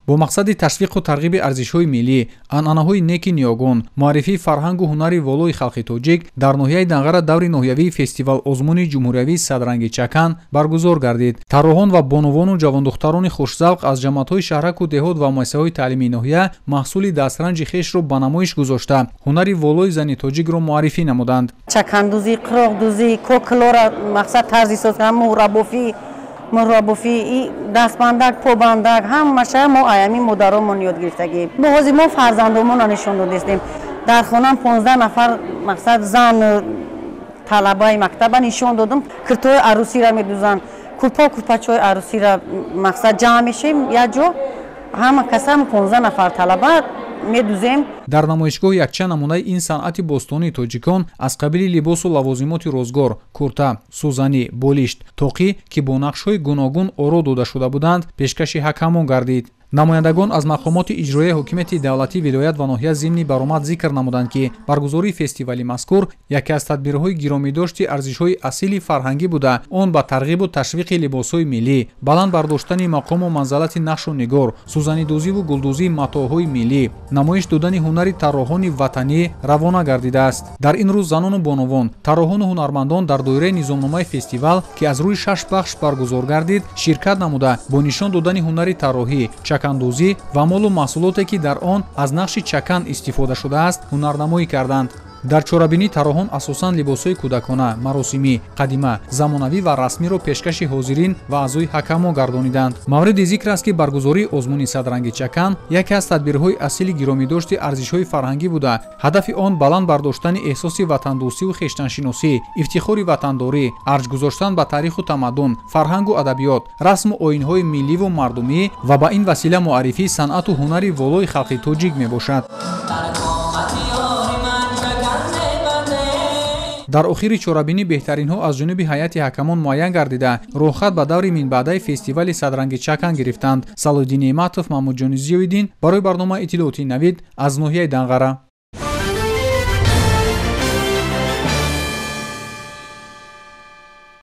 бо мақсади ташвиқу тарғиби арзишҳои миллӣ, анъанаҳои неки ниёгон, муаррифии фарҳангу ҳунари волои халқи тоҷик дар ноҳияи Данғара даври ноҳиявии фестивал озмуни ҷумҳуриявии Садранги Чакан баргузор гардид. Тарроҳон ва бонувону ҷавондухтарони хушзавқ аз ҷамъиятҳои шаҳраку деҳот ва муассисаҳои таълимии ноҳия маҳсули дастранҷи хешро ба намоиш гузошта, ҳунари волои зани тоҷикро муаррифӣ намуданд. Чакандузӣ, қироқдузӣ, коклора мақсад тарзи созкардан, мураббофӣ, дастбандак, побандак, ҳамаша мо аями модаромон ёд гирифтагӣ. Боҳози мо фарзандомона нишон додистем. Дар хона 15 нафар мақсад зан талабаи мактаба нишон додам. Киртои арӯсиро медузанд, курпачои арӯсиро мақсад ҷамъ мешем як ҷо. Ҳама каса 15 нафар талаба медузем. дар намоишгоҳ якчанд намунаи ин санъати бостонии тоҷикон аз қабили либосу лавозимоти розгор, курта, сӯзанӣ, болишт, тоқӣ ки бо нақшҳои гуногун оро дода шуда буданд, пешкаши ҳакамон гардид. намояндагон аз мақомоти иҷроияи ҳокимияти давлатӣ вилоят ва ноҳия зимни баромад зикр намуданд ки баргузории фестивали мазкур яке аз тадбирҳои гиромидошти арзишҳои асили фарҳангӣ буда, он ба тарғибу ташвиқи либосҳои миллӣ, баланд бардоштани мақому манзалати нақшу нигор, сӯзанидӯзиву гулдӯзии матоъҳои миллӣ, намоиш додани ҳунари тарроҳони ватанӣ равона гардидааст. дар ин рӯз занону бонувон, тарроҳону ҳунармандон дар доираи низомномаи фестивал ки аз рӯи 6 бахш баргузор гардид, ширкат намуда бо нишон додани ҳунари тарроҳӣ, чакандӯзӣ ва молу маҳсулоте ки дар он аз нақши чакан истифода шудааст, ҳунарнамоӣ карданд. дар чорабинӣ тарроҳон асосан либосҳои кӯдакона, маросимӣ, қадима, замонавӣ ва расмиро пешкаши ҳозирин ва аъзои ҳакамон гардониданд. мавриди зикр аст ки баргузории озмуни Садранги Чакан яке аз тадбирҳои асили гиромидошти арзишҳои фарҳангӣ буда, ҳадафи он баланд бардоштани эҳсоси ватандӯстиву хештаншиносӣ, ифтихори ватандорӣ, арҷ гузоштан ба таъриху тамаддун, фарҳангу адабиёт, расму оинҳои милливу мардумӣ ва ба ин васила муаррифии санъату ҳунари волои халқи тоҷик мебошад. дар охири чорабинӣ беҳтаринҳо аз ҷониби ҳайати ҳакамон муайян гардида, роҳхат ба даври минбаъдаи фестивали Садранги Чакан гирифтанд. Салоддин Неъматов, Маҳмудҷони Зиёиддин барои барномаи иттилооти Навид аз ноҳияи Данғара.